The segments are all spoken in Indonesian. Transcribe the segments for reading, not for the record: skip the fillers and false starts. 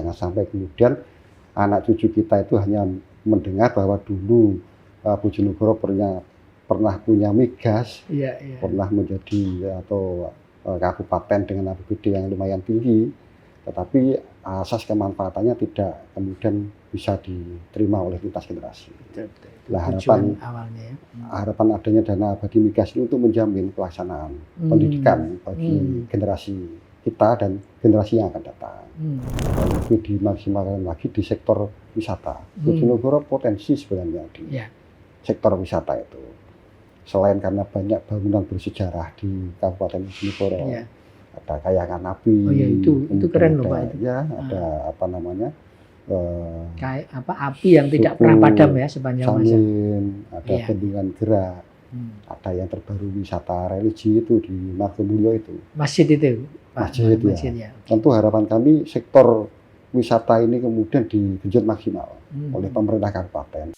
jangan sampai kemudian anak cucu kita itu hanya mendengar bahwa dulu Bojonegoro pernah punya migas, pernah menjadi atau kabupaten dengan APBD yang lumayan tinggi, tetapi asas kemanfaatannya tidak kemudian bisa diterima oleh lintas generasi. Nah, harapan adanya dana abadi migas ini untuk menjamin pelaksanaan pendidikan bagi generasi kita dan generasi yang akan datang. Lebih dimaksimalkan lagi di sektor wisata. Bojonegoro potensi sebenarnya di sektor wisata itu. Selain karena banyak bangunan bersejarah di Kabupaten Bojonegoro, ada Kayangan Nabi. Itu keren loh Pak. Ya, ada apa namanya? Api yang tidak pernah padam ya sepanjang masa. Ada bendungan gerak. Ada yang terbaru wisata religi itu di Margomulyo itu. Masjid itu. Masjid ya. Tentu harapan kami sektor wisata ini kemudian digenjot maksimal oleh pemerintah kabupaten.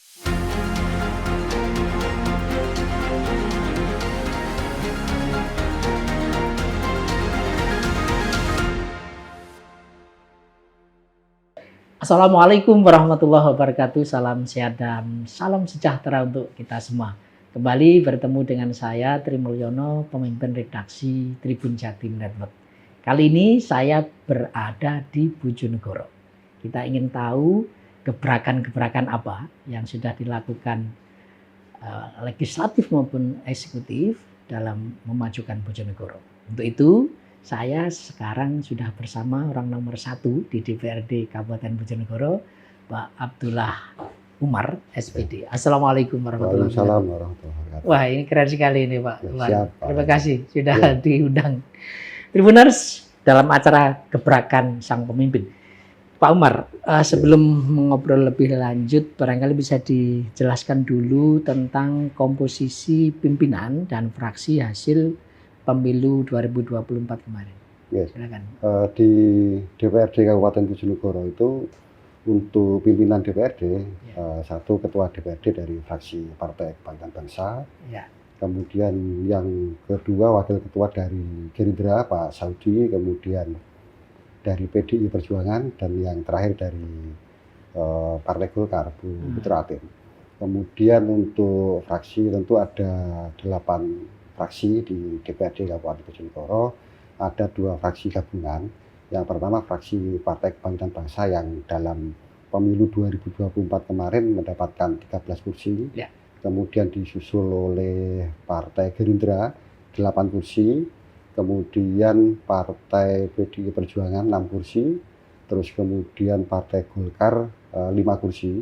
Assalamualaikum warahmatullahi wabarakatuh. Salam sehat dan salam sejahtera untuk kita semua. Kembali bertemu dengan saya Tri Mulyono, pemimpin redaksi Tribun Jatim Network. Kali ini saya berada di Bojonegoro. Kita ingin tahu gebrakan-gebrakan apa yang sudah dilakukan legislatif maupun eksekutif dalam memajukan Bojonegoro. Untuk itu saya sekarang sudah bersama orang nomor 1 di DPRD Kabupaten Bojonegoro, Pak Abdullah Umar, SPD. Assalamualaikum warahmatullahi wabarakatuh. Wah, ini keren sekali ini Pak. Siap, Pak. Terima kasih sudah diundang. Tribuners dalam acara Gebrakan Sang Pemimpin. Pak Umar, sebelum mengobrol lebih lanjut, barangkali bisa dijelaskan dulu tentang komposisi pimpinan dan fraksi hasil pemilu 2024 kemarin. Silakan. Di DPRD Kabupaten Bojonegoro itu untuk pimpinan DPRD, satu ketua DPRD dari fraksi Partai Kebangkitan Bangsa, kemudian yang kedua wakil ketua dari Gerindra Pak Saudi, kemudian dari PDI Perjuangan, dan yang terakhir dari Partai Golkar Bu Putra-Atin. Kemudian untuk fraksi tentu ada 8 fraksi di DPRD Kabupaten Bojonegoro, ada 2 fraksi gabungan. Yang pertama fraksi Partai Kebangkitan Bangsa yang dalam pemilu 2024 kemarin mendapatkan 13 kursi. Kemudian disusul oleh Partai Gerindra 8 kursi, kemudian Partai PDI Perjuangan 6 kursi, terus kemudian Partai Golkar 5 kursi,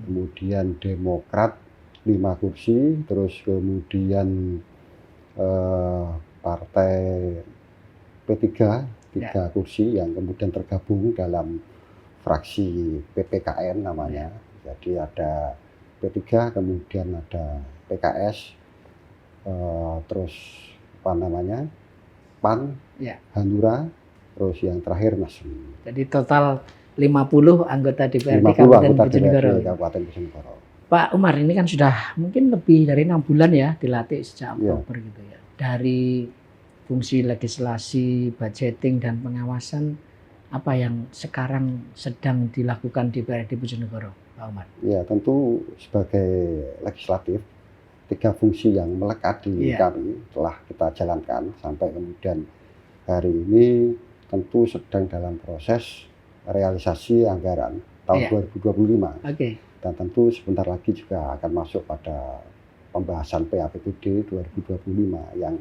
kemudian Demokrat 5 kursi, terus kemudian Partai P3 3 kursi yang kemudian tergabung dalam fraksi PPKN namanya. Jadi ada P3, kemudian ada PKS, terus apa namanya, PAN, Hanura, terus yang terakhir Nasdem. Jadi total 50 anggota DPRD Kabupaten Bojonegoro. Pak Umar, ini kan sudah mungkin lebih dari 6 bulan ya dilatih sejak Oktober gitu ya. Dari fungsi legislasi, budgeting, dan pengawasan, apa yang sekarang sedang dilakukan DPRD Bojonegoro, Pak Umar? Ya, tentu sebagai legislatif, 3 fungsi yang melekat di kami telah kita jalankan sampai kemudian hari ini tentu sedang dalam proses realisasi anggaran tahun 2025. Dan tentu sebentar lagi juga akan masuk pada pembahasan PAPBD 2025 yang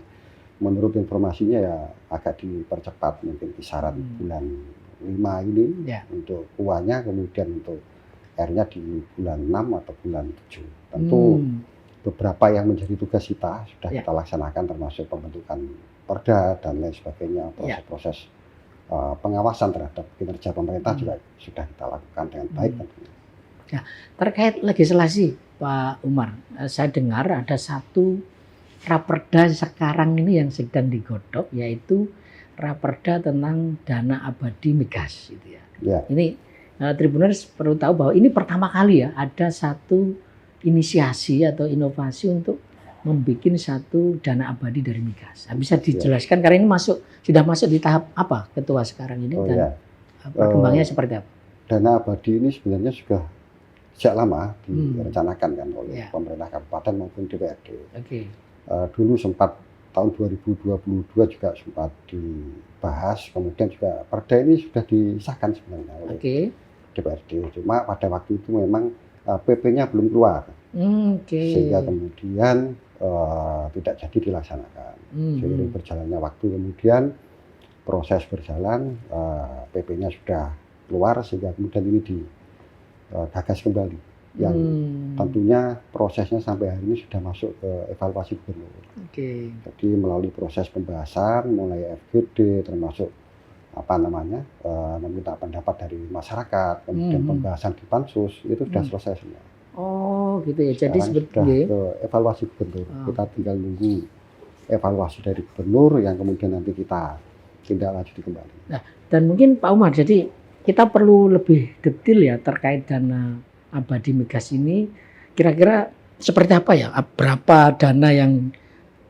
menurut informasinya ya agak dipercepat, mungkin kisaran bulan 5 ini untuk uangnya, kemudian untuk airnya di bulan 6 atau bulan 7. Tentu beberapa yang menjadi tugas kita sudah kita laksanakan, termasuk pembentukan perda dan lain sebagainya, proses-proses pengawasan terhadap kinerja pemerintah juga sudah kita lakukan dengan baik tentunya. Ya, terkait legislasi Pak Umar, saya dengar ada satu raperda sekarang ini yang sedang digodok, yaitu raperda tentang dana abadi migas gitu ya. Ini Tribuners perlu tahu bahwa ini pertama kali ya ada satu inisiasi atau inovasi untuk membuat satu dana abadi dari migas. Bisa dijelaskan karena ini sudah masuk di tahap apa ketua sekarang ini, dan perkembangannya seperti apa? Dana abadi ini sebenarnya sudah sejak lama direncanakan kan oleh pemerintah kabupaten maupun DPRD. Dulu sempat tahun 2022 juga sempat dibahas, kemudian juga perda ini sudah disahkan sebenarnya oleh DPRD. Cuma pada waktu itu memang PP-nya belum keluar, sehingga kemudian tidak jadi dilaksanakan. Seiring berjalannya waktu kemudian proses berjalan, PP-nya sudah keluar sehingga kemudian ini digagas kembali. Yang tentunya prosesnya sampai hari ini sudah masuk ke evaluasi gubernur. Jadi melalui proses pembahasan, mulai FGD, termasuk meminta pendapat dari masyarakat, kemudian pembahasan di pansus itu sudah selesai semua. Oh gitu ya. Jadi sudah ke evaluasi gubernur. Kita tinggal nunggu evaluasi dari gubernur yang kemudian nanti kita tindak lanjuti kembali. Nah, dan mungkin Pak Umar, jadi kita perlu lebih detail ya terkait dana abadi migas ini. Kira-kira seperti apa ya? Berapa dana yang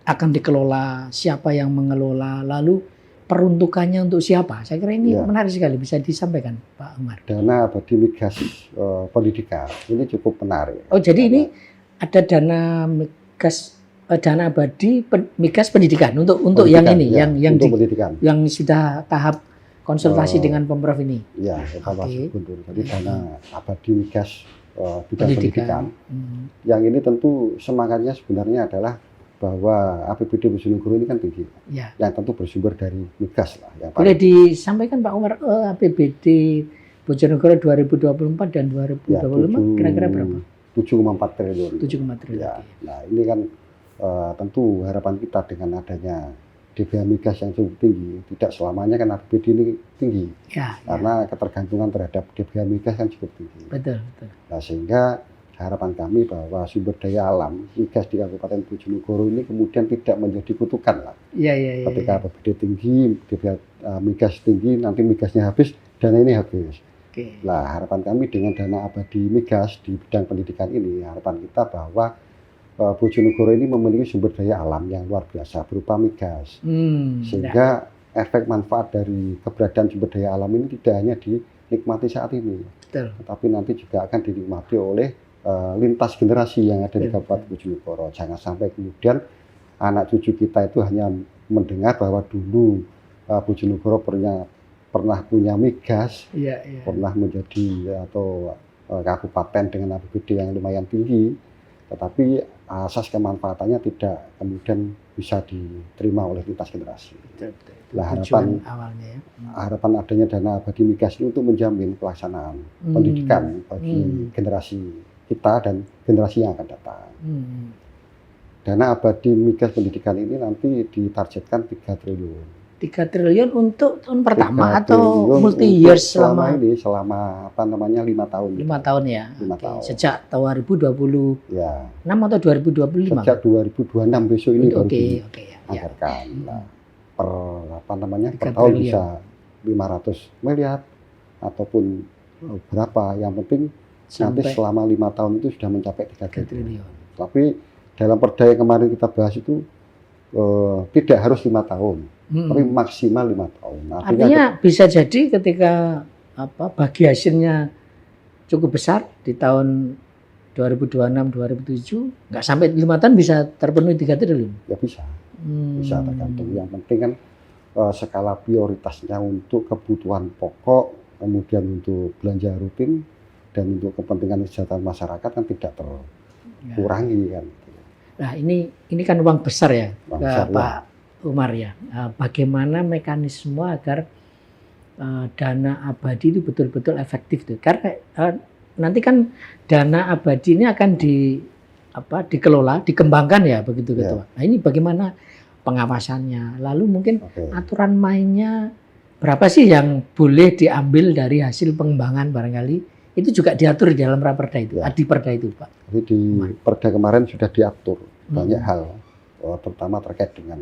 akan dikelola? Siapa yang mengelola? Lalu peruntukannya untuk siapa? Saya kira ini menarik sekali, bisa disampaikan Pak Umar. Dana abadi migas pendidikan ini cukup menarik. Oh jadi ini ada dana migas, dana abadi migas pendidikan untuk yang ini, ya, yang sudah tahap konsultasi dengan Pemprov ini. Ya, evaluasi gubernur. Jadi dana abadi migas bidang pendidikan. Yang ini tentu semangatnya sebenarnya adalah bahwa APBD Bojonegoro ini kan tinggi, yang tentu bersumber dari migas lah. Yang boleh disampaikan Pak Umar, APBD Bojonegoro 2024 dan 2025 kira-kira berapa? 7,4 triliun. 7,4 triliun. Ya. Nah ini kan tentu harapan kita dengan adanya DBH migas yang cukup tinggi, tidak selamanya kan APBD ini tinggi, karena ketergantungan terhadap DBH migas kan cukup tinggi. Betul. Nah sehingga harapan kami bahwa sumber daya alam migas di Kabupaten Bojonegoro ini kemudian tidak menjadi kutukan lah. Ketika APBD tinggi, DBH migas tinggi, nanti migasnya habis, dana ini habis. Nah harapan kami dengan dana abadi migas di bidang pendidikan ini, harapan kita bahwa Bojonegoro ini memiliki sumber daya alam yang luar biasa berupa migas, sehingga efek manfaat dari keberadaan sumber daya alam ini tidak hanya dinikmati saat ini, tetapi nanti juga akan dinikmati oleh lintas generasi yang ada di Kabupaten Bojonegoro. Jangan sampai kemudian anak cucu kita itu hanya mendengar bahwa dulu Bojonegoro pernah punya migas, pernah menjadi atau kabupaten dengan APBD yang lumayan tinggi, tetapi asas kemanfaatannya tidak kemudian bisa diterima oleh lintas generasi. Nah, harapan adanya dana abadi migas ini untuk menjamin pelaksanaan pendidikan bagi generasi kita dan generasi yang akan datang. Dana abadi migas pendidikan ini nanti ditargetkan 3 triliun. 3 triliun untuk tahun pertama atau multi years selama 5 tahun. 5 tahun ya. 5 tahun. Sejak 2026 atau 2025. Sejak 2026 besok ini baru dianggarkan. Per tahun bisa 500 miliar ataupun berapa, yang penting nanti selama 5 tahun itu sudah mencapai 3 triliun. Tapi dalam perda yang kemarin kita bahas itu tidak harus 5 tahun. Tapi maksimal 5 tahun. Artinya bisa jadi ketika bagi hasilnya cukup besar di tahun 2026-2027 nggak sampai 5 tahun bisa terpenuhi 3 triliun. Ya bisa, bisa tergantung. Yang penting kan skala prioritasnya untuk kebutuhan pokok, kemudian untuk belanja rutin dan untuk kepentingan kesejahteraan masyarakat kan tidak terkurangi kan. Nah ini kan uang besar ya, Pak Umar ya. Bagaimana mekanisme agar dana abadi itu betul-betul efektif tuh? Karena nanti kan dana abadi ini akan dikelola, dikembangkan ya begitu Ketua. Nah ini bagaimana pengawasannya? Lalu mungkin aturan mainnya berapa sih yang boleh diambil dari hasil pengembangan barangkali? Itu juga diatur di dalam raperda itu, adiperda itu Pak. Jadi di perda kemarin sudah diatur banyak hal, terutama terkait dengan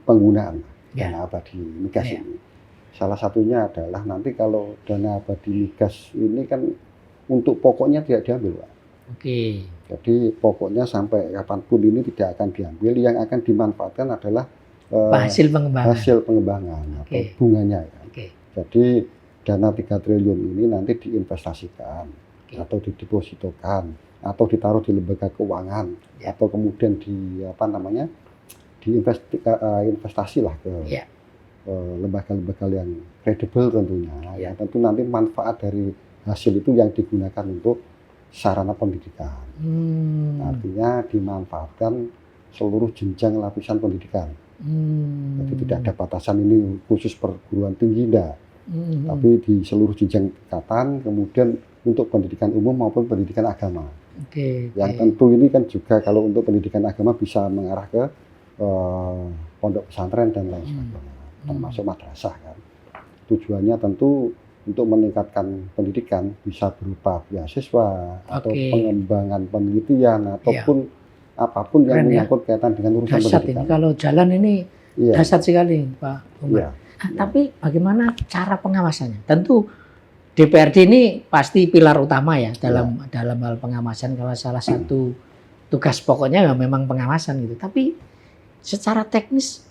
penggunaan dana abadi migas ini. Salah satunya adalah nanti kalau dana abadi migas ini kan untuk pokoknya tidak diambil, Pak. Jadi pokoknya sampai kapanpun ini tidak akan diambil, yang akan dimanfaatkan adalah hasil pengembangan atau bunganya. Jadi dana 3 triliun ini nanti diinvestasikan atau didepositokan atau ditaruh di lembaga keuangan atau kemudian investasi lah ke lembaga-lembaga yang kredibel tentunya. Yang tentu nanti manfaat dari hasil itu yang digunakan untuk sarana pendidikan. Artinya dimanfaatkan seluruh jenjang lapisan pendidikan. Jadi tidak ada batasan ini khusus perguruan tinggi, tapi di seluruh jenjang tingkatan, kemudian untuk pendidikan umum maupun pendidikan agama. Yang tentu ini kan juga kalau untuk pendidikan agama bisa mengarah ke pondok pesantren dan lain sebagainya, termasuk madrasah kan. Tujuannya tentu untuk meningkatkan pendidikan bisa berupa beasiswa atau pengembangan penelitian ataupun apapun yang menyangkut kaitan dengan urusan pendidikan. Ini kalau jalan ini dahsyat sekali, Pak Umar. Tapi bagaimana cara pengawasannya? Tentu DPRD ini pasti pilar utama ya dalam hal pengawasan. Kalau salah satu tugas pokoknya ya memang pengawasan gitu. Tapi secara teknis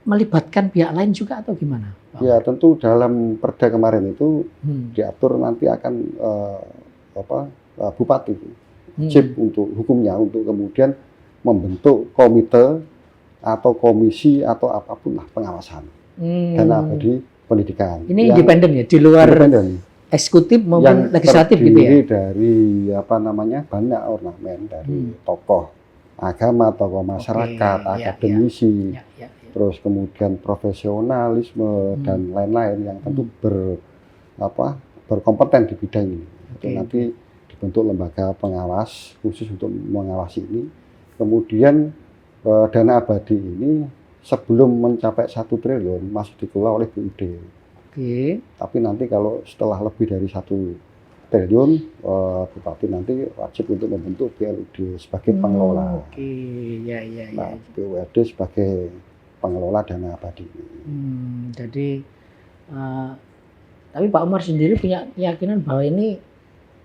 melibatkan pihak lain juga atau gimana, Pak? Ya tentu dalam Perda kemarin itu diatur nanti akan bupati wajib untuk hukumnya untuk kemudian membentuk komite atau komisi atau apapun lah pengawasan dana abadi pendidikan. Ini independen ya, di luar eksekutif maupun legislatif gitu ya. Yang terdiri dari banyak ornamen dari tokoh agama, tokoh masyarakat, akademisi, terus kemudian profesionalisme dan lain-lain yang tentu berkompeten di bidang ini. Itu nanti dibentuk lembaga pengawas khusus untuk mengawasi ini. Kemudian dana abadi ini sebelum mencapai 1 triliun masih dikelola oleh BUD. Tapi nanti kalau setelah lebih dari 1 triliun, bupati nanti wajib untuk membentuk BLUD sebagai pengelola. BUD sebagai pengelola dana abadi. Jadi, tapi Pak Umar sendiri punya keyakinan bahwa ini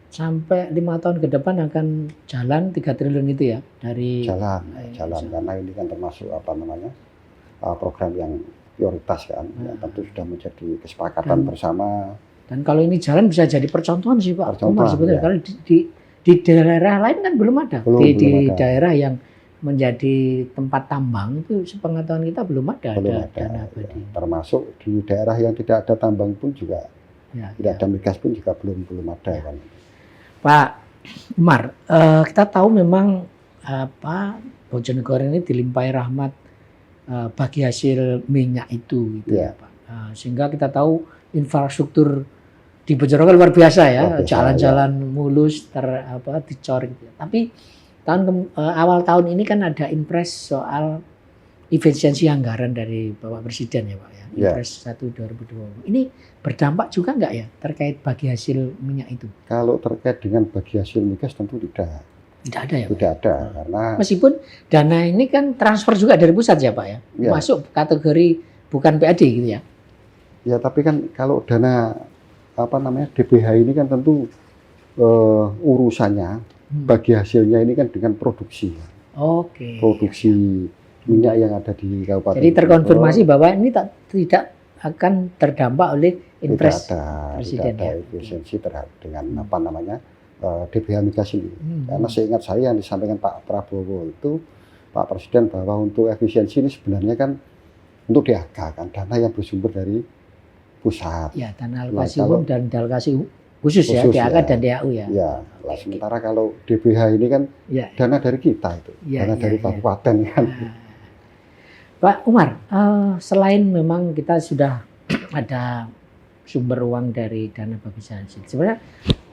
sampai 5 tahun ke depan akan jalan 3 triliun itu ya dari jalan karena ini kan termasuk program yang prioritas kan, yang tentu sudah menjadi kesepakatan bersama. Dan kalau ini jalan bisa jadi percontohan sih Pak Umar sebetulnya, karena di daerah lain kan belum ada. Di daerah yang menjadi tempat tambang itu sepengetahuan kita belum ada dana abadi. Termasuk di daerah yang tidak ada tambang pun juga tidak ada migas pun juga belum ada kan. Pak Umar, kita tahu memang Bojonegoro ini dilimpahi rahmat bagi hasil minyak itu gitu ya Pak. Sehingga kita tahu infrastruktur di Bojonegoro luar biasa ya, jalan-jalan mulus dicor gitu. Tapi awal tahun ini kan ada impres soal efisiensi anggaran dari Bapak Presiden ya Pak ya. Impres 1 2020. Ini berdampak juga nggak ya terkait bagi hasil minyak itu? Kalau terkait dengan bagi hasil migas tentu tidak. Tidak ada ya Pak? Tidak ada karena meskipun dana ini kan transfer juga dari pusat ya Pak ya. Masuk kategori bukan PAD gitu ya. Ya tapi kan kalau dana DBH ini kan tentu urusannya bagi hasilnya ini kan dengan produksi. Produksi minyak yang ada di Kabupaten. Jadi terkonfirmasi bahwa ini tidak akan terdampak oleh impres Presiden. Tidak ada efisiensi terhadap dengan DBH migas ini. Karena seingat saya yang disampaikan Pak Prabowo itu Pak Presiden bahwa untuk efisiensi ini sebenarnya kan untuk DAK kan dana yang bersumber dari pusat. Ya, dana alokasi umum dan dana alokasi khusus ya, DAK dan DAU ya. Ya, sementara kalau DBH ini kan dana dari kita itu, dana dari kabupaten kan. Pak Umar, selain memang kita sudah ada sumber uang dari dana bagi hasil, sebenarnya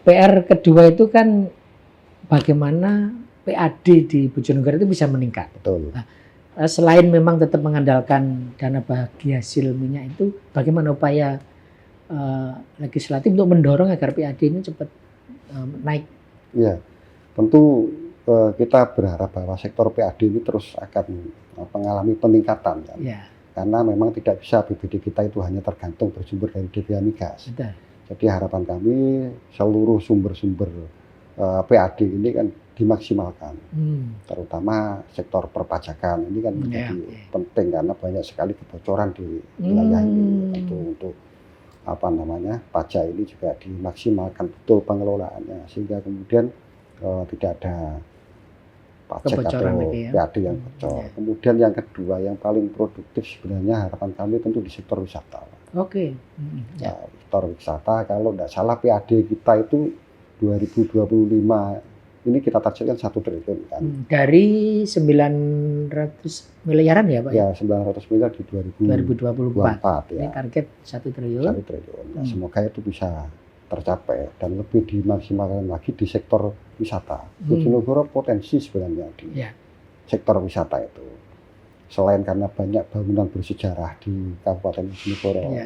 PR kedua itu kan bagaimana PAD di Bojonegoro itu bisa meningkat. Betul. Nah, selain memang tetap mengandalkan dana bagi hasil minyak itu, bagaimana upaya legislatif untuk mendorong agar PAD ini cepat naik? Ya, tentu kita berharap bahwa sektor PAD ini terus akan mengalami peningkatan kan. Karena memang tidak bisa BBD kita itu hanya tergantung bersumber dari DBH migas. Jadi harapan kami seluruh sumber-sumber PAD ini kan dimaksimalkan, terutama sektor perpajakan ini kan menjadi penting karena banyak sekali kebocoran di wilayah ini untuk pajak ini juga dimaksimalkan betul pengelolaannya sehingga kemudian tidak ada pajak atau PAD yang bocor. Kemudian yang kedua yang paling produktif sebenarnya harapan kami tentu di sektor wisata. Nah, sektor wisata kalau tidak salah PAD kita itu 2025 ini kita targetkan 1 triliun kan. Dari 900 miliaran ya Pak? Ya 900 miliar di 2024 ya. Ini target 1 triliun. 1 triliun. Nah, semoga itu bisa tercapai dan lebih dimaksimalkan lagi di sektor wisata. Bojonegoro potensi sebenarnya di sektor wisata itu. Selain karena banyak bangunan bersejarah di Kabupaten Bojonegoro,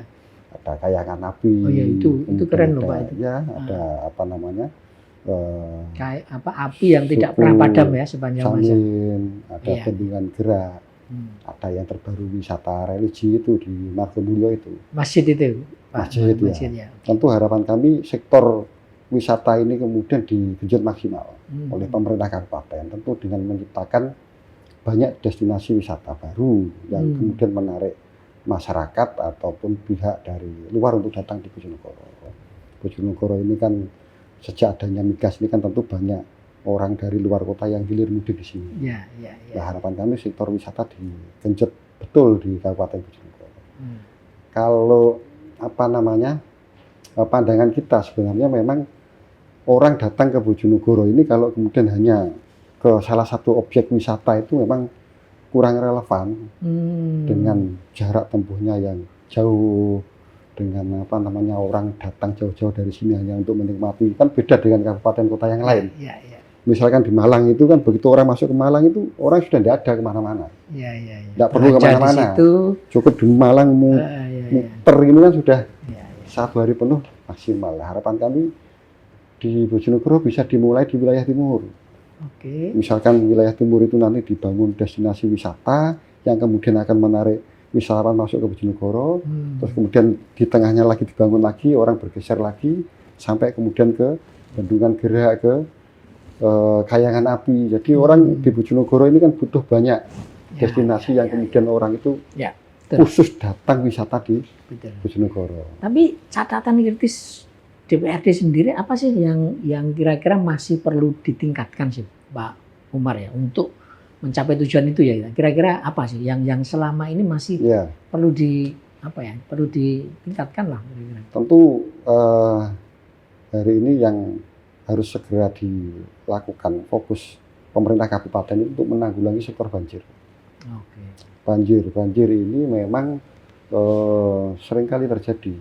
ada kayangan api. Itu keren loh Pak. Ya, ada api yang tidak pernah padam ya sepanjang masa. Ada bendungan gerak. Ada yang terbaru wisata religi itu di Margomulyo itu. Masjid itu. Masjid ya. Tentu harapan kami sektor wisata ini kemudian digenjot maksimal oleh pemerintah kabupaten. Tentu dengan menciptakan banyak destinasi wisata baru yang kemudian menarik masyarakat ataupun pihak dari luar untuk datang di Bojonegoro. Bojonegoro ini kan sejak adanya migas ini kan tentu banyak orang dari luar kota yang hilir mudik di sini. Nah, harapan kami sektor wisata digenjot betul di Kabupaten Bojonegoro. Kalau pandangan kita sebenarnya memang orang datang ke Bojonegoro ini kalau kemudian hanya ke salah satu objek wisata itu memang kurang relevan dengan jarak tempuhnya yang jauh, dengan orang datang jauh-jauh dari sini hanya untuk menikmati, kan beda dengan kabupaten kota yang lain. Misalkan di Malang itu kan begitu orang masuk ke Malang itu orang sudah tidak ada kemana-mana. Tidak perlu kemana-mana. Cukup di Malang muter ini kan sudah 1 hari penuh maksimal. Harapan kami di Bojonegoro bisa dimulai di wilayah timur. Misalkan wilayah timur itu nanti dibangun destinasi wisata yang kemudian akan menarik wisatawan masuk ke Bojonegoro, terus kemudian di tengahnya lagi dibangun lagi, orang bergeser lagi sampai kemudian ke bendungan gerak, ke kayangan api. Jadi orang di Bojonegoro ini kan butuh banyak destinasi yang kemudian orang itu khusus datang wisata di Bojonegoro. Tapi catatan kritis DPRD sendiri apa sih yang kira-kira masih perlu ditingkatkan sih Pak Umar ya untuk mencapai tujuan itu ya? Kira-kira apa sih yang selama ini masih perlu ditingkatkan lah? Kira-kira. Tentu hari ini yang harus segera dilakukan fokus pemerintah kabupaten untuk menanggulangi sektor banjir. Banjir ini memang seringkali terjadi.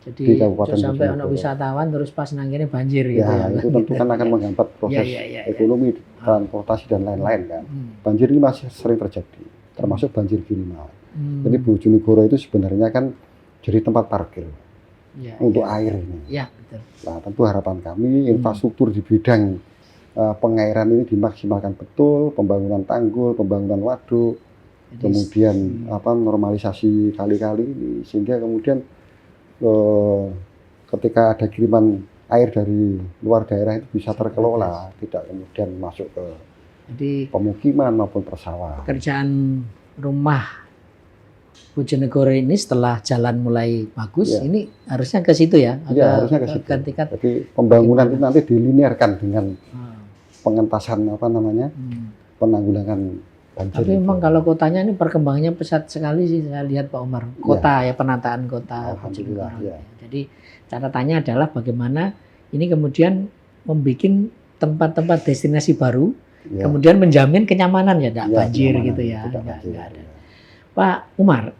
Jadi sampai anak wisatawan terus pas nanggirnya banjir gitu ya. Itu tentu kan akan menghambat proses ekonomi, transportasi dan lain-lain kan. Banjir ini masih sering terjadi, termasuk banjir kiriman. Jadi Bojonegoro itu sebenarnya kan jadi tempat parkir untuk air ini. Betul. Nah, tentu harapan kami infrastruktur di bidang pengairan ini dimaksimalkan betul, pembangunan tanggul, pembangunan waduk, kemudian normalisasi kali-kali ini sehingga kemudian ketika ada kiriman air dari luar daerah itu bisa terkelola, tidak kemudian masuk ke pemukiman maupun persawahan. Pekerjaan rumah Bojonegoro ini setelah jalan mulai bagus, ini harusnya ke situ ya? Harusnya ke situ. Jadi pembangunan itu nanti dilinearkan dengan pengentasan penanggulangan banjir. Tapi memang kalau kotanya ini perkembangannya pesat sekali sih saya lihat Pak Umar. Kota penataan kota Bojonegoro. Jadi catatannya adalah bagaimana ini kemudian membuat tempat-tempat destinasi baru, kemudian menjamin kenyamanan tidak banjir gitu ya. Nggak ada. Pak Umar,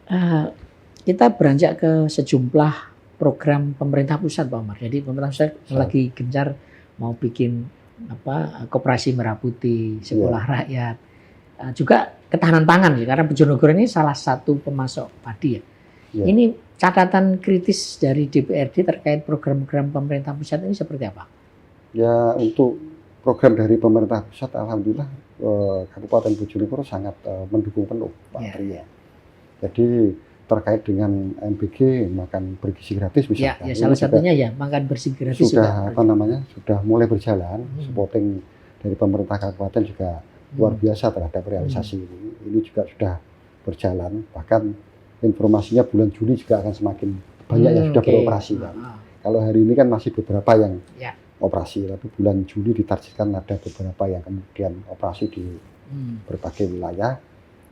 kita beranjak ke sejumlah program pemerintah pusat Pak Umar. Jadi pemerintah pusat lagi gencar mau bikin koperasi merah putih, sekolah rakyat. Juga ketahanan pangan ya, karena Bojonegoro ini salah satu pemasok padi ya. Ini catatan kritis dari DPRD terkait program-program pemerintah pusat ini seperti apa? Ya, untuk program dari pemerintah pusat alhamdulillah Kabupaten Bojonegoro sangat mendukung penuh Pak Tri. Jadi terkait dengan MBG makan bergizi gratis misalkan. Salah satunya makan bergizi gratis sudah sudah mulai berjalan. Supporting dari pemerintah kabupaten juga luar biasa terhadap realisasi ini juga sudah berjalan, bahkan informasinya bulan Juli juga akan semakin banyak yang sudah Oke. beroperasi kan. Kalau hari ini kan masih beberapa yang Ya. operasi, tapi bulan Juli ditargetkan ada beberapa yang kemudian operasi di berbagai wilayah.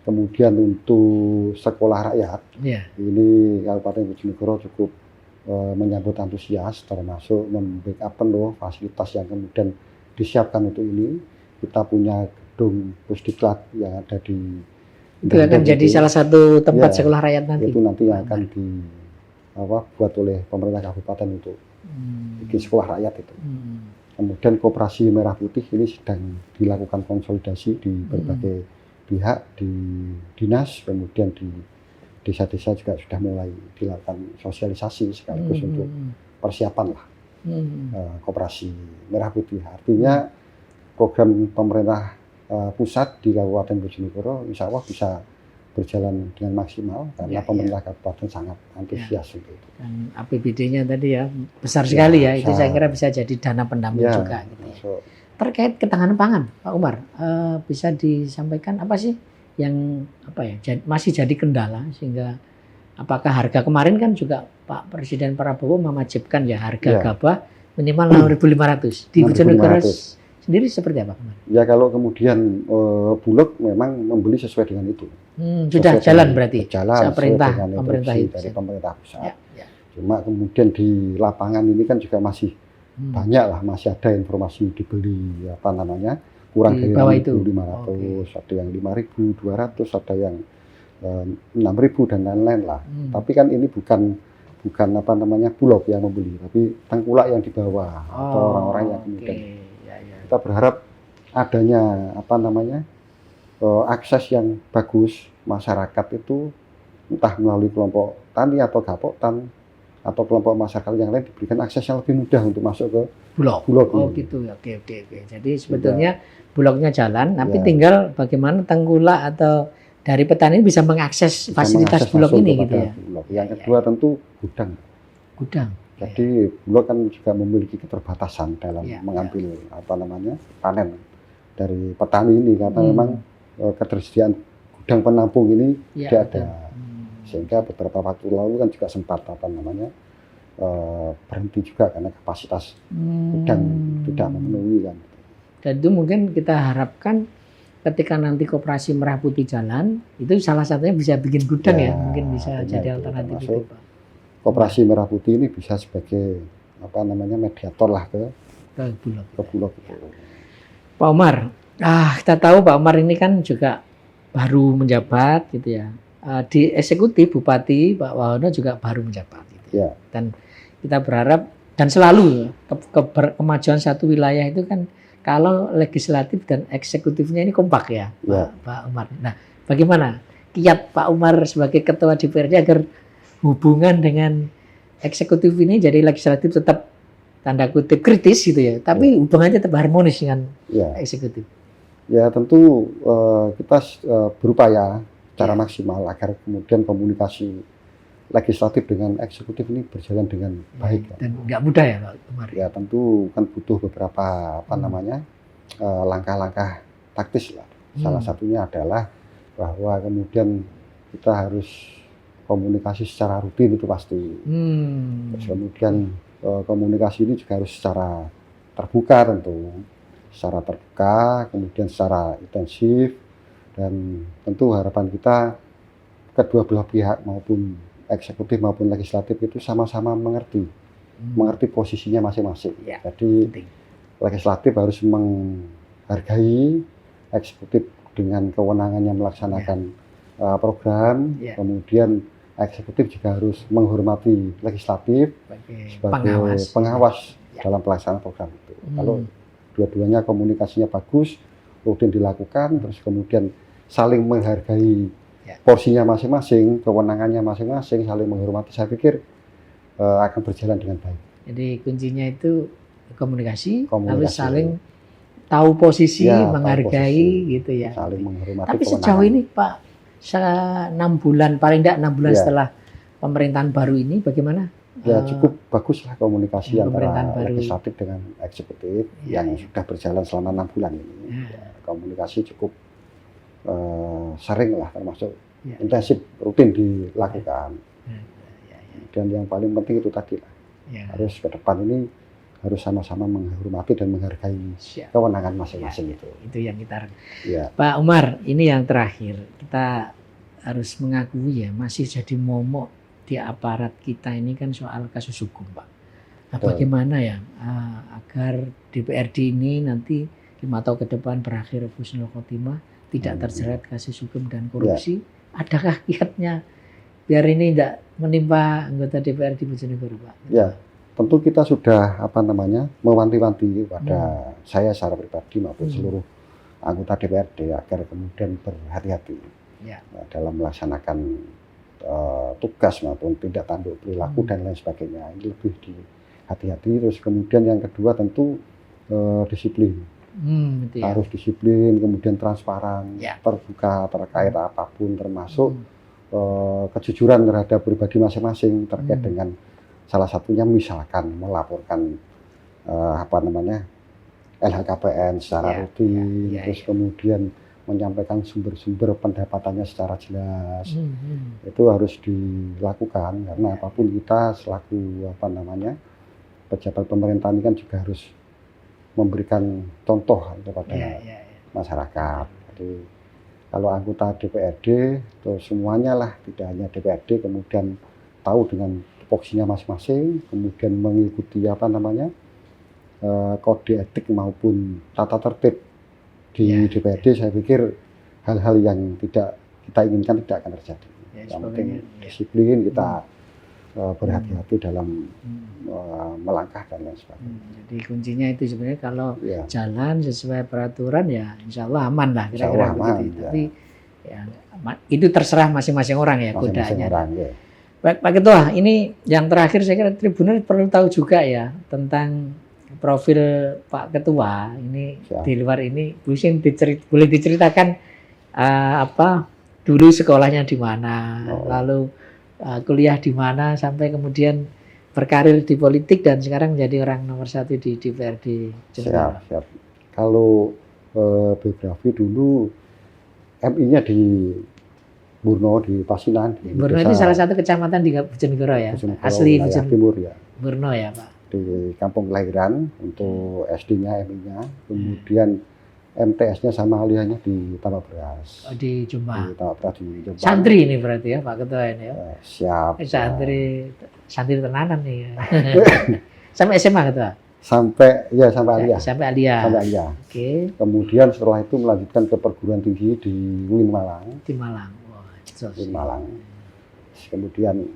Kemudian untuk sekolah rakyat, Ya. ini Kabupaten Bojonegoro cukup menyambut antusias, termasuk membackup penuh fasilitas yang kemudian disiapkan untuk ini. Kita punya gedung Pusdiklat yang ada di Itu akan jadi salah satu tempat sekolah rakyat nanti. Itu nanti akan buat oleh pemerintah kabupaten untuk bikin sekolah rakyat itu. Kemudian Koperasi Merah Putih ini sedang dilakukan konsolidasi di berbagai pihak, di dinas, kemudian di desa-desa juga sudah mulai dilakukan sosialisasi sekaligus untuk persiapan lah Koperasi Merah Putih. Artinya program pemerintah pusat di Kabupaten Bojonegoro insya Allah bisa berjalan dengan maksimal karena pemerintah kabupaten sangat antusias untuk itu. Dan APBD-nya tadi ya besar sekali ya, itu saya kira bisa jadi dana pendamping juga. Gitu ya. Terkait ketahanan pangan, Pak Umar, bisa disampaikan apa sih yang masih jadi kendala sehingga apakah harga kemarin kan juga Pak Presiden Prabowo mewajibkan ya harga gabah minimal 6.500 di Bojonegoro sendiri seperti apa kemarin? Ya kalau kemudian Bulog memang membeli sesuai dengan itu. Sudah jalan berarti? Jalan perintah pemerintah dari pemerintah pusat. Cuma kemudian di lapangan ini kan juga masih banyak lah, masih ada informasi dibeli kurang dari 6.500, ada yang 5.200, ada yang 6.000 dan lain-lain lah. Tapi kan ini bukan Bulog yang membeli, tapi tengkulak yang dibawa atau orang-orang yang kemudian. Kita berharap adanya akses yang bagus masyarakat itu entah melalui kelompok tani atau gapoktan atau kelompok masyarakat yang lain diberikan akses yang lebih mudah untuk masuk ke Bulog. Oh gitu, oke. Jadi sebetulnya Bulognya jalan, tapi tinggal bagaimana tengkulak atau dari petani bisa mengakses fasilitas Bulog ini gitu ya. Yang kedua tentu gudang. Jadi Bulog kan juga memiliki keterbatasan dalam mengambil panen dari petani ini karena memang ketersediaan gudang penampung ini tidak ada. Sehingga beberapa waktu lalu kan juga sempat berhenti juga karena kapasitas gudang tidak memenuhi kan. Dan itu mungkin kita harapkan ketika nanti Koperasi Merah Putih jalan, itu salah satunya bisa bikin gudang mungkin bisa jadi alternatif itu, Pak. Koperasi Merah Putih ini bisa sebagai mediator lah ke Bulog. Pak Umar, kita tahu Pak Umar ini kan juga baru menjabat gitu ya. Di eksekutif Bupati Pak Wahono juga baru menjabat gitu. Dan kita berharap dan selalu kemajuan satu wilayah itu kan kalau legislatif dan eksekutifnya ini kompak ya, Pak Umar. Nah, bagaimana kiat Pak Umar sebagai ketua DPRD agar hubungan dengan eksekutif ini jadi legislatif tetap tanda kutip kritis gitu ya, tapi hubungannya tetap harmonis dengan eksekutif. Ya tentu kita berupaya secara maksimal agar kemudian komunikasi legislatif dengan eksekutif ini berjalan dengan baik. Dan nggak mudah ya Pak Umar? Ya tentu kan butuh beberapa langkah-langkah taktis lah. Salah satunya adalah bahwa kemudian kita harus komunikasi secara rutin itu pasti. Terus kemudian komunikasi ini juga harus secara terbuka tentu, kemudian secara intensif, dan tentu harapan kita kedua belah pihak maupun eksekutif maupun legislatif itu sama-sama mengerti posisinya masing-masing. Jadi legislatif harus menghargai eksekutif dengan kewenangannya melaksanakan program, kemudian eksekutif juga harus menghormati legislatif sebagai pengawas dalam pelaksanaan program itu. Kalau dua-duanya komunikasinya bagus, rutin dilakukan, terus kemudian saling menghargai porsinya masing-masing, kewenangannya masing-masing, saling menghormati, saya pikir akan berjalan dengan baik. Jadi kuncinya itu komunikasi. Lalu saling tahu posisi, menghargai gitu ya. Saling menghormati. Tapi sejauh ini Pak, 6 bulan, paling tidak 6 bulan setelah pemerintahan baru ini, bagaimana? Ya cukup baguslah komunikasi antara legislatif dengan eksekutif yang sudah berjalan selama 6 bulan ini. Komunikasi cukup sering lah, termasuk intensif, rutin dilakukan. dan yang paling penting itu tadi lah. Harus ke depan ini harus sama-sama menghormati dan menghargai kewenangan masing-masing itu. Itu yang kita. Pak Umar, ini yang terakhir kita harus mengakui ya masih jadi momok di aparat kita ini kan soal kasus hukum, Pak. Nah, bagaimana ya agar DPRD ini nanti 5 tahun ke depan berakhir husnul khotimah, tidak terjerat kasus hukum dan korupsi? Adakah kiatnya biar ini tidak menimpa anggota DPRD Bojonegoro, Pak? Ya, tentu kita sudah mewanti-wanti pada saya secara pribadi maupun seluruh anggota DPRD agar kemudian berhati-hati dalam melaksanakan tugas maupun tindak tanduk perilaku dan lain sebagainya. Ini lebih hati-hati. Terus kemudian yang kedua tentu disiplin. Harus disiplin, kemudian transparan, terbuka terkait apapun, termasuk kejujuran terhadap pribadi masing-masing terkait dengan salah satunya misalkan melaporkan LHKPN secara rutin, terus kemudian menyampaikan sumber-sumber pendapatannya secara jelas. Itu harus dilakukan karena apapun kita selaku pejabat pemerintah ini kan juga harus memberikan contoh kepada masyarakat. Jadi kalau anggota DPRD itu semuanya lah, tidak hanya DPRD, kemudian tahu dengan tupoksinya masing-masing, kemudian mengikuti kode etik maupun tata tertib di DPRD. Saya pikir hal-hal yang tidak kita inginkan tidak akan terjadi. Yang penting disiplin, kita berhati-hati dalam melangkah dan lain sebagainya. Jadi kuncinya itu sebenarnya kalau jalan sesuai peraturan ya insya Allah aman lah kira-kira begitu. Tapi ya, itu terserah masing-masing orang ya kodanya. Baik Pak Ketua, ini yang terakhir saya kira Tribunal perlu tahu juga ya tentang profil Pak Ketua. Ini di luar ini boleh diceritakan dulu sekolahnya di mana, lalu kuliah di mana sampai kemudian berkarir di politik dan sekarang menjadi orang nomor 1 di DPRD. Siap. Kalau biografi dulu MI-nya di Burno, di Pasinan. Burno itu salah satu kecamatan di Bojonegoro ya? Asli Timur ya. Burno ya Pak? Di kampung kelahiran untuk SD-nya, MI-nya. Kemudian MTS-nya sama aliyahnya di Tambak Beras. Di Jombang. Di Tambak Beras di Jombang. Santri ini berarti ya Pak Ketua ini ya? Siap. Santri tenanan nih ya. Sampai SMA Ketua? Sampai aliyah. Sampai aliyah. Oke. Kemudian setelah itu melanjutkan ke perguruan tinggi di UIN Malang. Di Malang. UIN Malang. Kemudian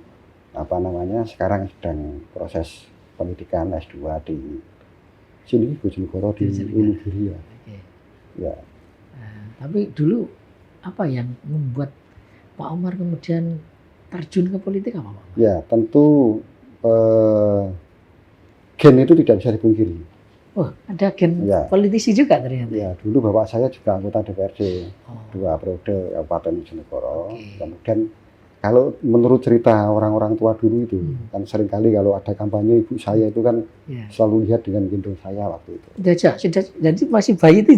sekarang sedang proses pendidikan S2 di sini Bojonegoro di Unugiri ya. Ya. Tapi dulu apa yang membuat Pak Umar kemudian terjun ke politik apa Pak? Ya tentu gen itu tidak bisa dipungkiri. Oh ada gen politisi juga ternyata? Ya dulu bapak saya juga anggota DPRD 2 periode Kabupaten Bojonegoro. Kemudian kalau menurut cerita orang-orang tua dulu itu kan seringkali kalau ada kampanye ibu saya itu kan selalu lihat dengan gendong saya waktu itu. Jadi masih bayi itu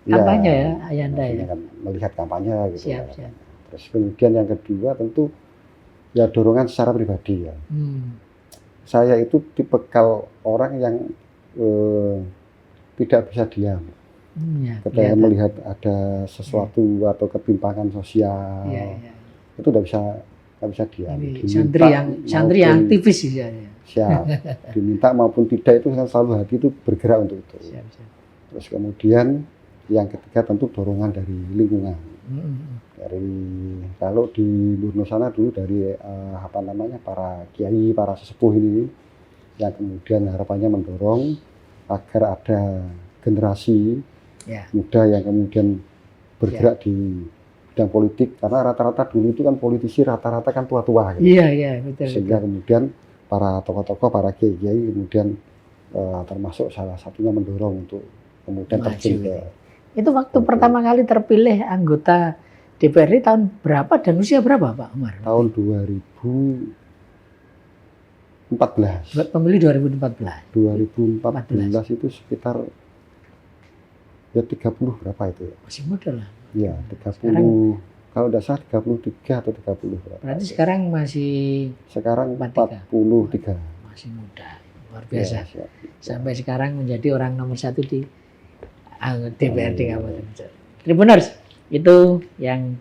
kampanye ya Ayanda ya? Kan melihat kampanye gitu. Siap. Terus kemudian yang kedua tentu ya dorongan secara pribadi ya. Saya itu tipikal orang yang tidak bisa diam. Ketika melihat ada sesuatu atau ketimpangan sosial, itu tidak bisa diam. Santri yang aktivis ya. Siap. Diminta maupun tidak itu kan selalu hati itu bergerak untuk itu. Siap. Terus kemudian yang ketiga tentu dorongan dari lingkungan. Kalau di Burno sana dulu dari para kiai, para sesepuh ini yang kemudian harapannya mendorong agar ada generasi muda yang kemudian bergerak di bidang politik, karena rata-rata dulu itu kan politisi rata-rata kan tua-tua gitu. Iya, betul. Sehingga kemudian para tokoh-tokoh, para kiai kemudian termasuk salah satunya mendorong untuk kemudian terjun ke. Itu waktu pertama kali terpilih anggota DPRD tahun berapa dan usia berapa Pak Umar? Tahun 2014. Pemilih 2014. 2014 itu sekitar ya 30 berapa itu ya? Masih muda lah. Iya, 30. Kalau tidak salah 33 atau 30. Berarti sekarang masih Sekarang 43. 43. Masih muda, luar biasa. Ya, Sampai sekarang menjadi orang nomor 1 di DPRD Kabupaten Bojonegoro. Tribuners, itu yang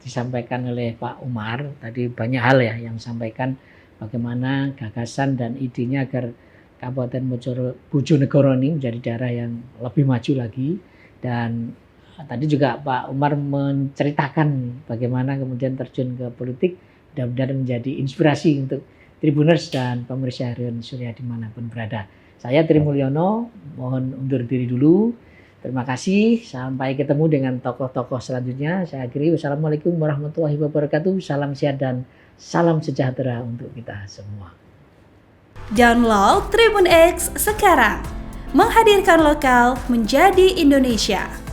disampaikan oleh Pak Umar. Tadi banyak hal ya yang disampaikan bagaimana gagasan dan idenya agar Kabupaten Bojonegoro ini menjadi daerah yang lebih maju lagi. Dan tadi juga Pak Umar menceritakan bagaimana kemudian terjun ke politik, mudah-mudahan menjadi inspirasi untuk Tribuners dan pemirsa Harian Surya dimanapun berada. Saya Tri Mulyono, mohon undur diri dulu. Terima kasih, sampai ketemu dengan tokoh-tokoh selanjutnya. Saya akhiri, wassalamualaikum warahmatullahi wabarakatuh. Salam sehat dan salam sejahtera untuk kita semua. Download Tribun X sekarang, menghadirkan lokal menjadi Indonesia.